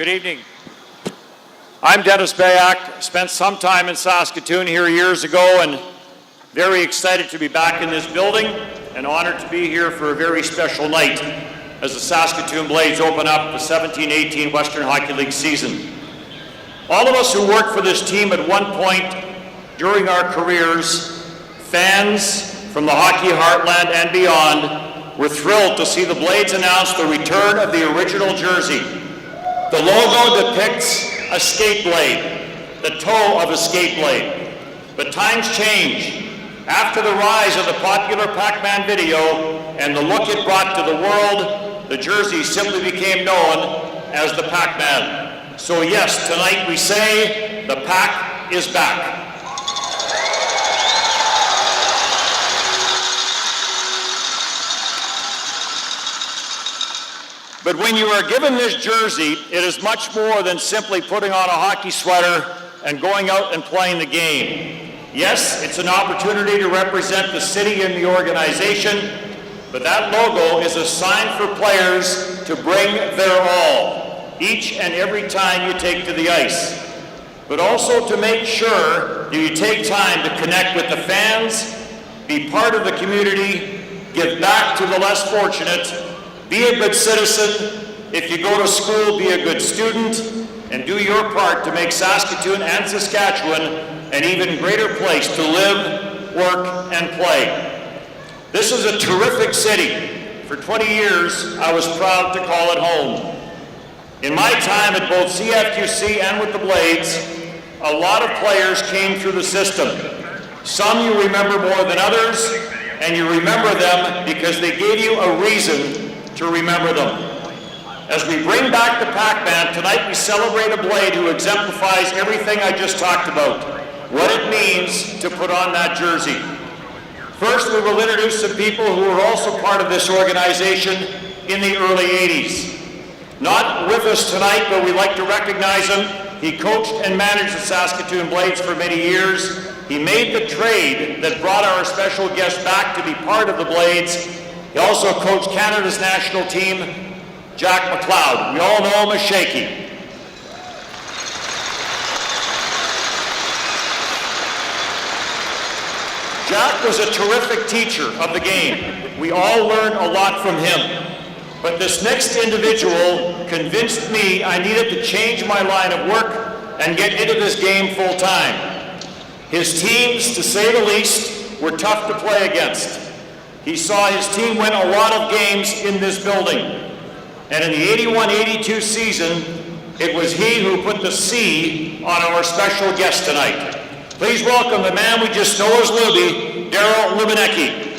Good evening. I'm Dennis Bayak. Spent some time in Saskatoon here years ago and very excited to be back in this building and honored to be here for a very special night as the Saskatoon Blades open up the 17-18 Western Hockey League season. All of us who worked for this team at one point during our careers, fans from the hockey heartland and beyond, were thrilled to see the Blades announce the return of the original jersey. The logo depicts a skate blade, the toe of a skate blade. But times change. After the rise of the popular Pac-Man video and the look it brought to the world, the jersey simply became known as the Pac-Man. So yes, tonight we say the Pac is back. But when you are given this jersey, it is much more than simply putting on a hockey sweater and going out and playing the game. Yes, it's an opportunity to represent the city and the organization, but that logo is a sign for players to bring their all, each and every time you take to the ice. But also to make sure that you take time to connect with the fans, be part of the community, give back to the less fortunate, be a good citizen. If you go to school, be a good student, and do your part to make Saskatoon and Saskatchewan an even greater place to live, work, and play. This is a terrific city. For 20 years, I was proud to call it home. In my time at both CFQC and with the Blades, a lot of players came through the system. Some you remember more than others, and you remember them because they gave you a reason to remember them. As we bring back the Pac-Man, tonight we celebrate a Blade who exemplifies everything I just talked about, what it means to put on that jersey. First, we will introduce some people who were also part of this organization in the early 80s. Not with us tonight, but we'd like to recognize him. He coached and managed the Saskatoon Blades for many years. He made the trade that brought our special guest back to be part of the Blades. He also coached Canada's national team, Jack McLeod. We all know him as Shaky. Jack was a terrific teacher of the game. We all learned a lot from him. But this next individual convinced me I needed to change my line of work and get into this game full time. His teams, to say the least, were tough to play against. He saw his team win a lot of games in this building. And in the 81-82 season, it was he who put the C on our special guest tonight. Please welcome the man we just know as Luby, Darryl Lubanecki.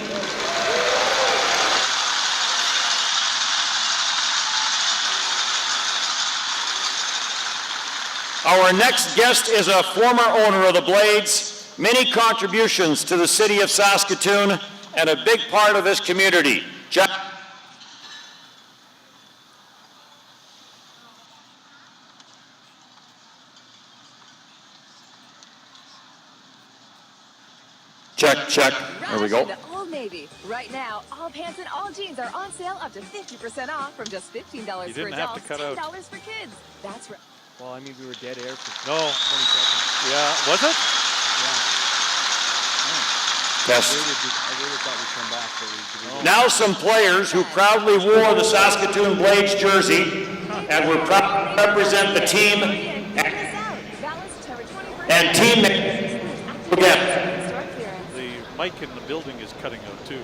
Our next guest is a former owner of the Blades, many contributions to the city of Saskatoon, and a big part of this community. Jack. Check. There we go. Old Navy. Right now, all pants and all jeans are on sale up to 50% off from just $15 for adults, $10 for kids. That's right. Well, I mean, we were dead air for 20 seconds. Yeah, was it? Yeah. Yes. I really thought we'd come back. So we Now some players who proudly wore the Saskatoon Blades jersey and were proud to represent the team and teammates again. The mic in the building is cutting out too.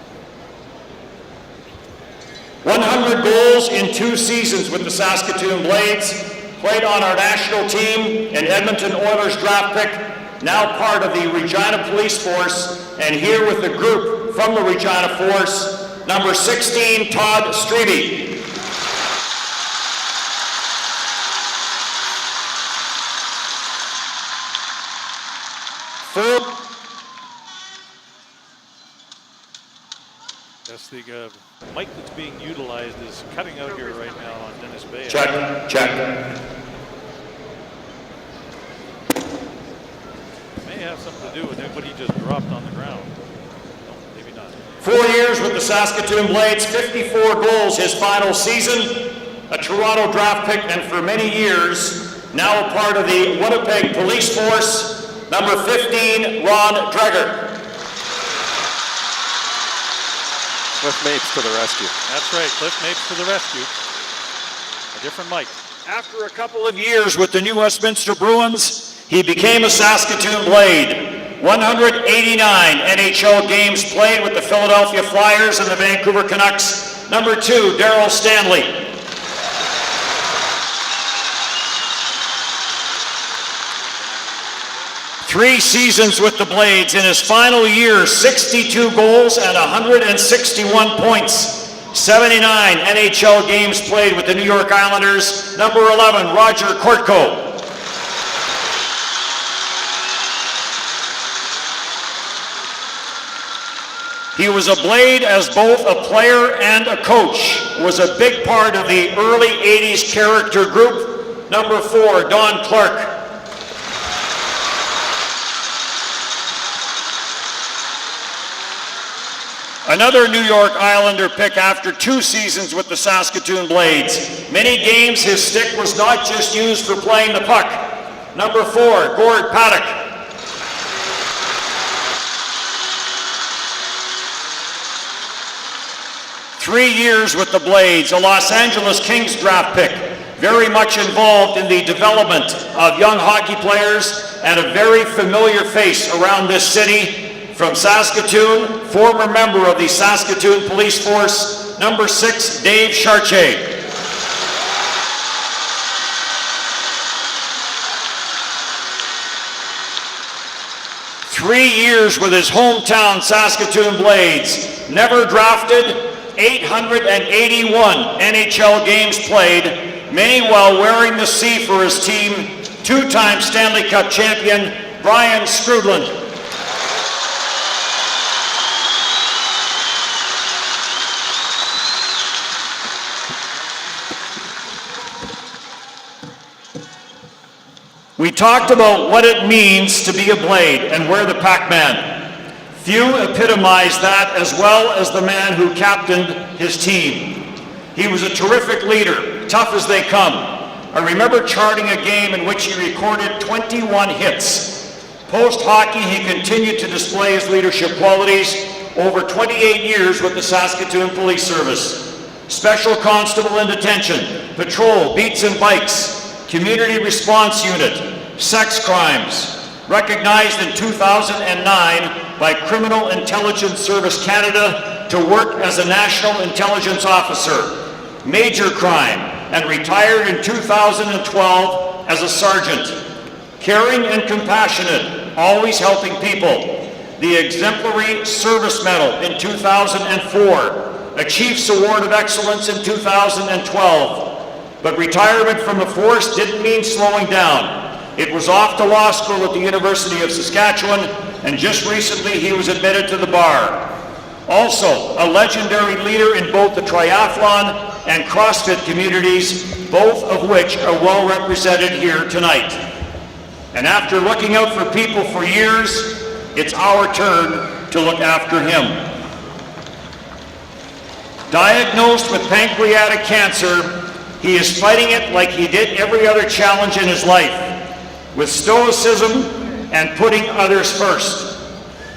100 goals in 2 seasons with the Saskatoon Blades, played on our national team, an Edmonton Oilers draft pick, now part of the Regina Police Force, and here with the group from the Regina Force, number 16, Todd Strebe. Yes, the mic that's being utilized is cutting out here right now on Dennis Bay. Check. May have something to do with it, but he just dropped on the ground. No, maybe not. 4 years with the Saskatoon Blades, 54 goals his final season. a Toronto draft pick and for many years, now a part of the Winnipeg Police Force, number 15, Ron Dreger. Cliff Mapes to the rescue. That's right, Cliff Mapes to the rescue. A different Mike. After a couple of years with the New Westminster Bruins, he became a Saskatoon Blade. 189 NHL games played with the Philadelphia Flyers and the Vancouver Canucks. Number 2, Darryl Stanley. Three seasons with the Blades. In his final year, 62 goals and 161 points. 79 NHL games played with the New York Islanders. Number 11, Roger Kortko. He was a Blade as both a player and a coach. Was a big part of the early 80s character group. Number 4, Don Clark. Another New York Islander pick after 2 seasons with the Saskatoon Blades. Many games his stick was not just used for playing the puck. Number 4, Gord Paddock. Three years with the Blades, a Los Angeles Kings draft pick, very much involved in the development of young hockey players and a very familiar face around this city. From Saskatoon, former member of the Saskatoon Police Force, number 6, Dave Chartier. Three years with his hometown Saskatoon Blades, never drafted, 881 NHL games played, many while wearing the C for his team, 2-time Stanley Cup champion, Brian Skrudland. We talked about what it means to be a Blade and wear the Pac-Man. Few epitomize that as well as the man who captained his team. He was a terrific leader, tough as they come. I remember charting a game in which he recorded 21 hits. Post-hockey, he continued to display his leadership qualities over 28 years with the Saskatoon Police Service. Special Constable in Detention, Patrol, Beats and Bikes, Community Response Unit, Sex Crimes. Recognized in 2009 by Criminal Intelligence Service Canada to work as a National Intelligence Officer. Major crime, and retired in 2012 as a sergeant. Caring and compassionate, always helping people. The Exemplary Service Medal in 2004. A Chief's Award of Excellence in 2012. But retirement from the force didn't mean slowing down. It was off to law school at the University of Saskatchewan, and just recently he was admitted to the bar. Also, a legendary leader in both the triathlon and CrossFit communities, both of which are well represented here tonight. And after looking out for people for years, it's our turn to look after him. Diagnosed with pancreatic cancer, he is fighting it like he did every other challenge in his life, with stoicism and putting others first.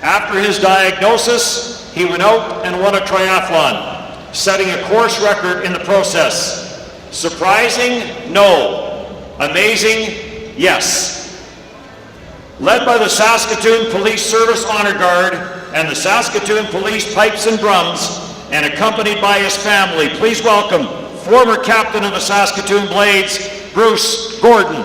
After his diagnosis, he went out and won a triathlon, setting a course record in the process. Surprising? No. Amazing? Yes. Led by the Saskatoon Police Service Honor Guard and the Saskatoon Police Pipes and Drums, and accompanied by his family, please welcome former captain of the Saskatoon Blades, Bruce Gordon.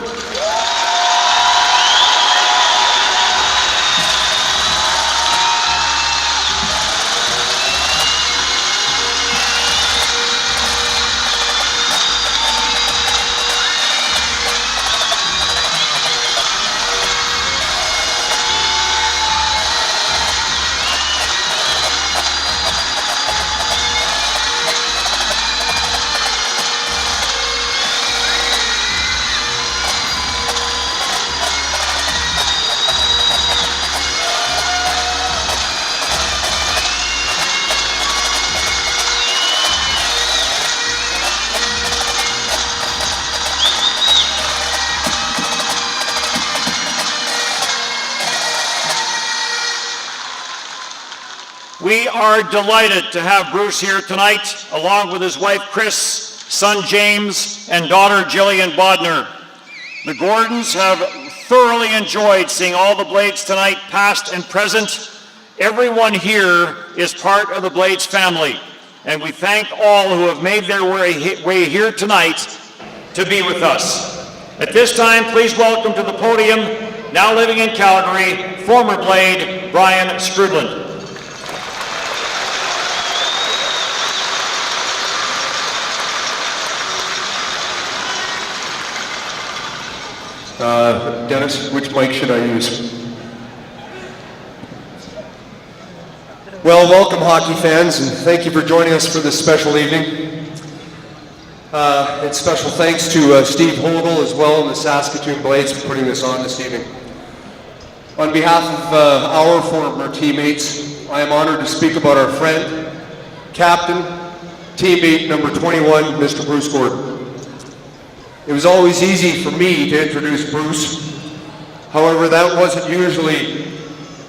are delighted to have Bruce here tonight, along with his wife Chris, son James, and daughter Jillian Bodner. The Gordons have thoroughly enjoyed seeing all the Blades tonight, past and present. Everyone here is part of the Blades family, and we thank all who have made their way here tonight to be with us. At this time, please welcome to the podium, now living in Calgary, former Blade, Brian Skrudland. Dennis, which mic should I use? Well, welcome hockey fans, and thank you for joining us for this special evening. And special thanks to Steve Hogle as well and the Saskatoon Blades for putting this on this evening. On behalf of our former teammates, I am honored to speak about our friend, captain, teammate number 21, Mr. Bruce Gordon. It was always easy for me to introduce Bruce. However, that wasn't usually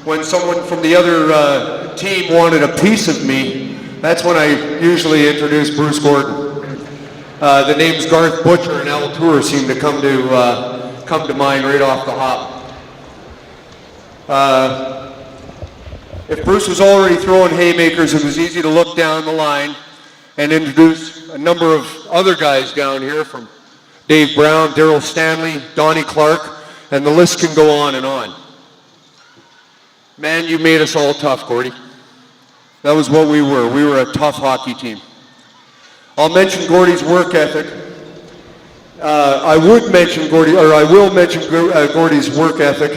when someone from the other team wanted a piece of me. That's when I usually introduced Bruce Gordon. The names Garth Butcher and Al Tour seem to come to mind right off the hop. If Bruce was already throwing haymakers, it was easy to look down the line and introduce a number of other guys down here, from Dave Brown, Darryl Stanley, Donnie Clark, and the list can go on and on. Man, you made us all tough, Gordy. That was what we were. We were a tough hockey team. I'll mention Gordy's work ethic. I will mention Gordy's work ethic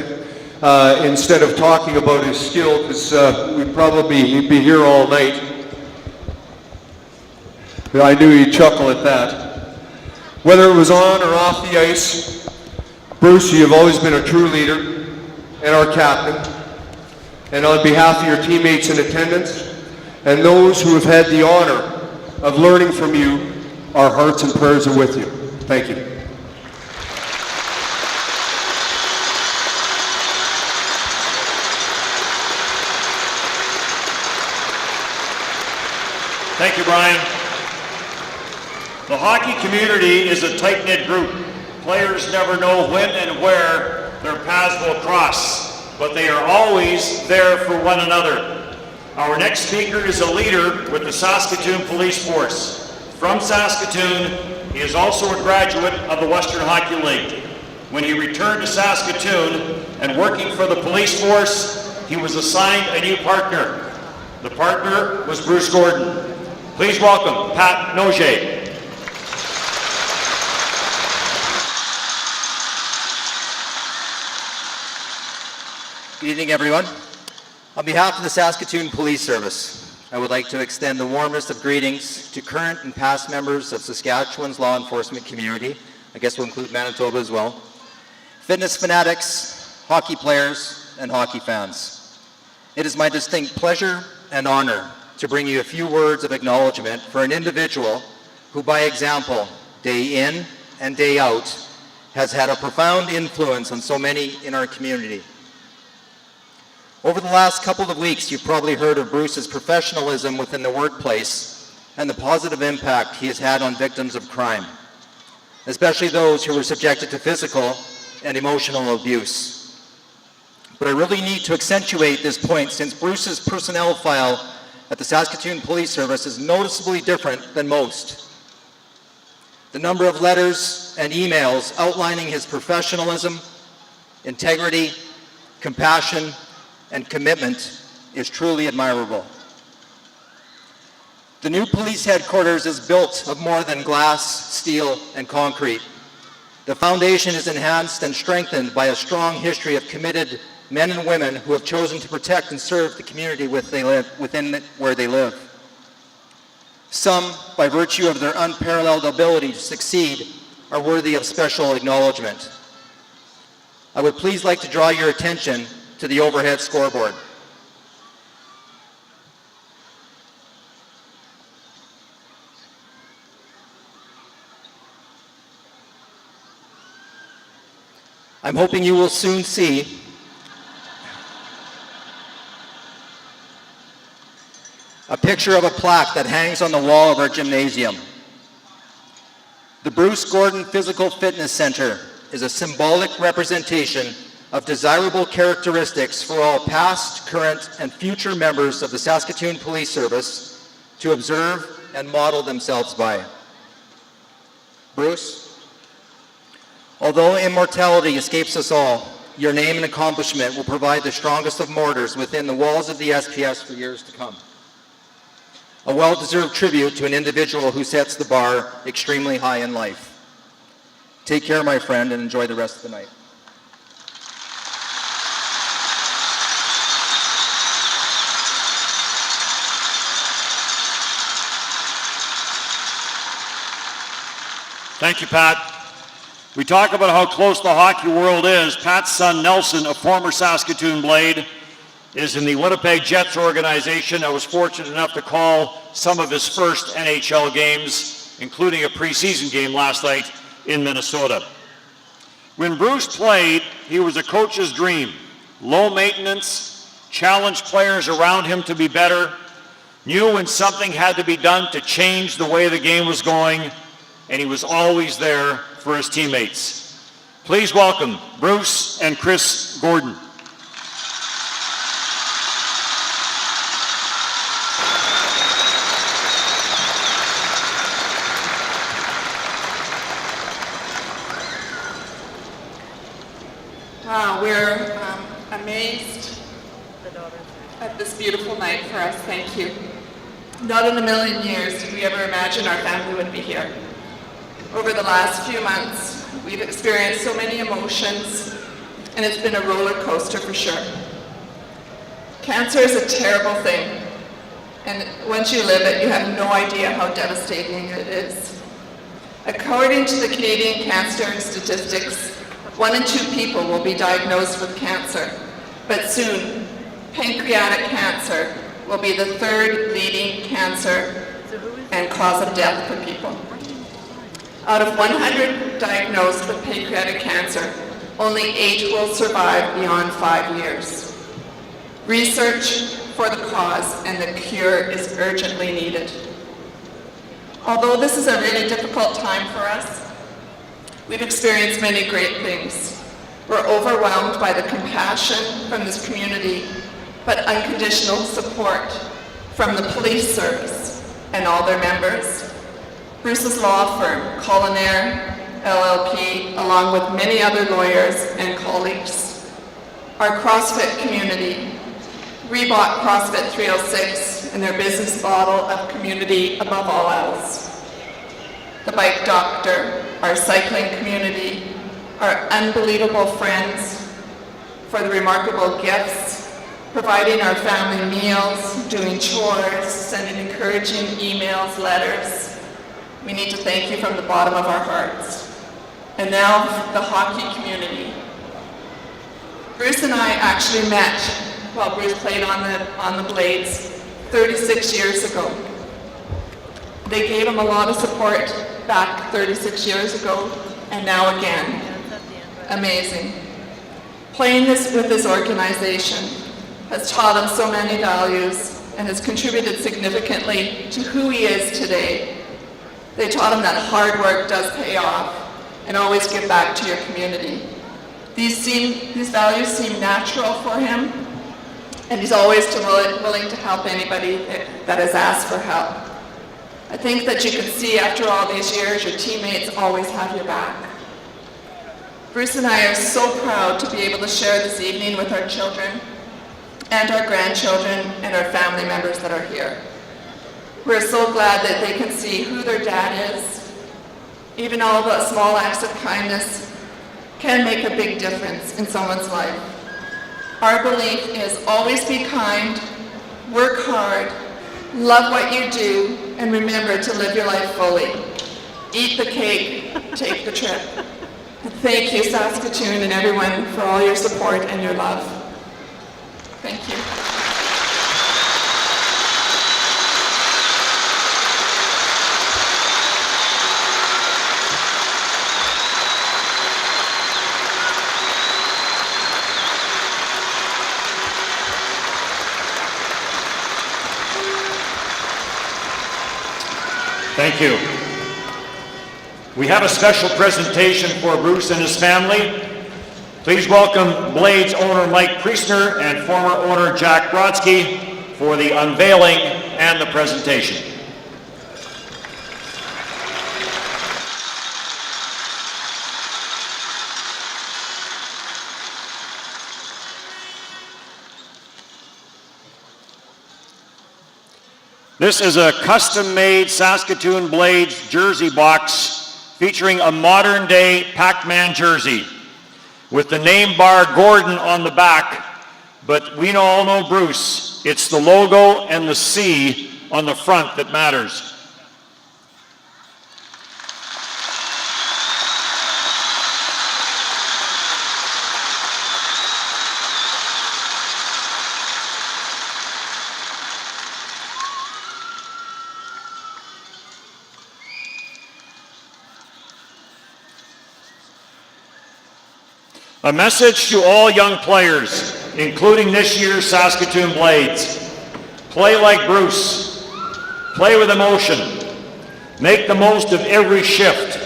instead of talking about his skill, because he'd be here all night. I knew he'd chuckle at that. Whether it was on or off the ice, Bruce, you have always been a true leader and our captain. And on behalf of your teammates in attendance and those who have had the honor of learning from you, our hearts and prayers are with you. Thank you. Thank you, Brian. The hockey community is a tight-knit group. Players never know when and where their paths will cross, but they are always there for one another. Our next speaker is a leader with the Saskatoon Police Force. From Saskatoon, he is also a graduate of the Western Hockey League. When he returned to Saskatoon and working for the police force, he was assigned a new partner. The partner was Bruce Gordon. Please welcome Pat Noget. Good evening, everyone. On behalf of the Saskatoon Police Service, I would like to extend the warmest of greetings to current and past members of Saskatchewan's law enforcement community. I guess we'll include Manitoba as well. Fitness fanatics, hockey players, and hockey fans. It is my distinct pleasure and honor to bring you a few words of acknowledgement for an individual who, by example, day in and day out, has had a profound influence on so many in our community. Over the last couple of weeks, you've probably heard of Bruce's professionalism within the workplace and the positive impact he has had on victims of crime, especially those who were subjected to physical and emotional abuse. But I really need to accentuate this point, since Bruce's personnel file at the Saskatoon Police Service is noticeably different than most. The number of letters and emails outlining his professionalism, integrity, compassion, and commitment is truly admirable. The new police headquarters is built of more than glass, steel, and concrete. The foundation is enhanced and strengthened by a strong history of committed men and women who have chosen to protect and serve the community within where they live. Some, by virtue of their unparalleled ability to succeed, are worthy of special acknowledgement. I would please like to draw your attention to the overhead scoreboard. I'm hoping you will soon see picture of a plaque that hangs on the wall of our gymnasium. The Bruce Gordon Physical Fitness Center is a symbolic representation of desirable characteristics for all past, current, and future members of the Saskatoon Police Service to observe and model themselves by. Bruce, although immortality escapes us all, your name and accomplishment will provide the strongest of mortars within the walls of the SPS for years to come. A well-deserved tribute to an individual who sets the bar extremely high in life. Take care, my friend, and enjoy the rest of the night. Thank you, Pat. We talk about how close the hockey world is. Pat's son, Nelson, a former Saskatoon Blade, is in the Winnipeg Jets organization. I was fortunate enough to call some of his first NHL games, including a preseason game last night in Minnesota. When Bruce played, he was a coach's dream. Low maintenance, challenged players around him to be better, knew when something had to be done to change the way the game was going, and he was always there for his teammates. Please welcome Bruce and Chris Gordon. Wow, we're amazed at this beautiful night for us. Thank you. Not in a million years did we ever imagine our family would be here. Over the last few months, we've experienced so many emotions, and it's been a roller coaster for sure. Cancer is a terrible thing, and once you live it, you have no idea how devastating it is. According to the Canadian Cancer Statistics, 1 in 2 people will be diagnosed with cancer, but soon, pancreatic cancer will be the 3rd leading cancer and cause of death for people. Out of 100 diagnosed with pancreatic cancer, only 8 will survive beyond 5 years. Research for the cause and the cure is urgently needed. Although this is a really difficult time for us, we've experienced many great things. We're overwhelmed by the compassion from this community, but unconditional support from the police service and all their members. Bruce's law firm, Collinaire LLP, along with many other lawyers and colleagues. Our CrossFit community, Reebok CrossFit 306, and their business model of community above all else. The Bike Doctor, our cycling community, our unbelievable friends for the remarkable gifts, providing our family meals, doing chores, sending encouraging emails, letters. We need to thank you from the bottom of our hearts. And now, the hockey community. Bruce and I actually met while Bruce played on the Blades 36 years ago. They gave him a lot of support back 36 years ago, and now again. Amazing. Playing this with this organization has taught him so many values and has contributed significantly to who he is today. They taught him that hard work does pay off, and always give back to your community. These values seem natural for him, and he's always willing to help anybody that has asked for help. I think that you can see after all these years, your teammates always have your back. Bruce and I are so proud to be able to share this evening with our children and our grandchildren and our family members that are here. We're so glad that they can see who their dad is. Even all the small acts of kindness can make a big difference in someone's life. Our belief is always be kind, work hard, love what you do, and remember to live your life fully. Eat the cake, take the trip. Thank you, Saskatoon, and everyone for all your support and your love. Thank you. Thank you. We have a special presentation for Bruce and his family. Please welcome Blades owner Mike Priestner and former owner Jack Brodsky for the unveiling and the presentation. This is a custom-made Saskatoon Blades jersey box featuring a modern-day Pac-Man jersey with the name bar Gordon on the back, but we all know Bruce. It's the logo and the C on the front that matters. A message to all young players, including this year's Saskatoon Blades. Play like Bruce. Play with emotion. Make the most of every shift.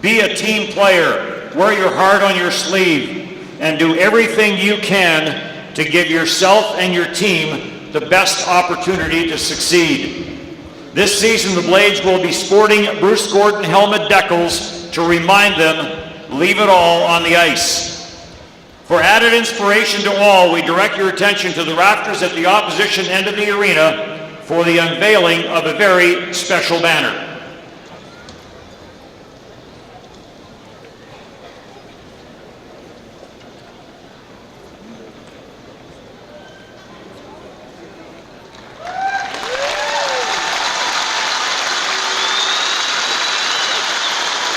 Be a team player. Wear your heart on your sleeve and do everything you can to give yourself and your team the best opportunity to succeed. This season, the Blades will be sporting Bruce Gordon helmet decals to remind them, leave it all on the ice. For added inspiration to all, we direct your attention to the rafters at the opposition end of the arena for the unveiling of a very special banner.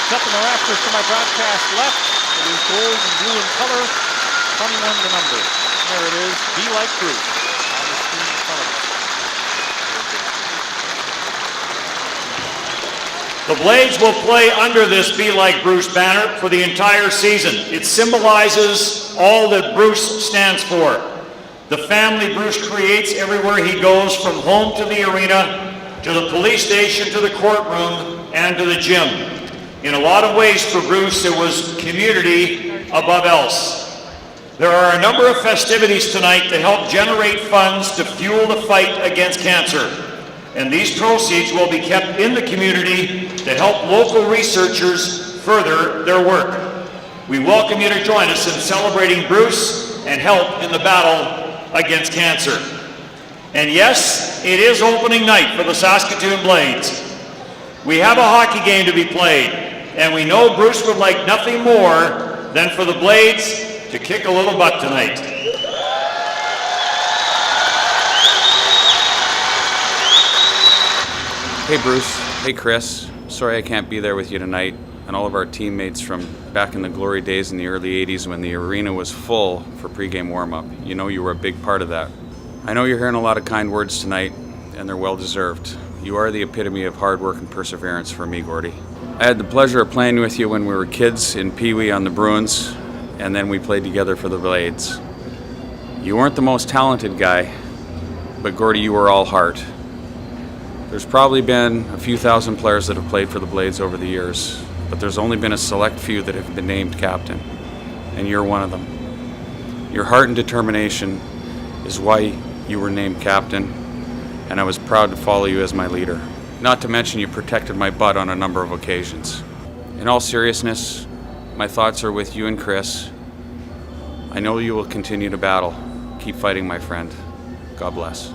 Up in the rafters to my broadcast left. It is gold and blue in color. 21 the number. There it is. Be like Bruce on the screen in front of us. The Blades will play under this Be Like Bruce banner for the entire season. It symbolizes all that Bruce stands for. The family Bruce creates everywhere he goes, from home to the arena, to the police station, to the courtroom, and to the gym. In a lot of ways for Bruce, it was community above else. There are a number of festivities tonight to help generate funds to fuel the fight against cancer. And these proceeds will be kept in the community to help local researchers further their work. We welcome you to join us in celebrating Bruce and help in the battle against cancer. And yes, it is opening night for the Saskatoon Blades. We have a hockey game to be played, and we know Bruce would like nothing more than for the Blades to kick a little butt tonight. Hey Bruce, hey Chris. Sorry I can't be there with you tonight, and all of our teammates from back in the glory days in the early 80s when the arena was full for pregame warm-up. You know you were a big part of that. I know you're hearing a lot of kind words tonight, and they're well-deserved. You are the epitome of hard work and perseverance for me, Gordy. I had the pleasure of playing with you when we were kids in Pee Wee on the Bruins, and then we played together for the Blades. You weren't the most talented guy, but Gordy, you were all heart. There's probably been a few thousand players that have played for the Blades over the years, but there's only been a select few that have been named captain, and you're one of them. Your heart and determination is why you were named captain, and I was proud to follow you as my leader. Not to mention you protected my butt on a number of occasions. In all seriousness, my thoughts are with you and Chris. I know you will continue to battle. Keep fighting, my friend. God bless.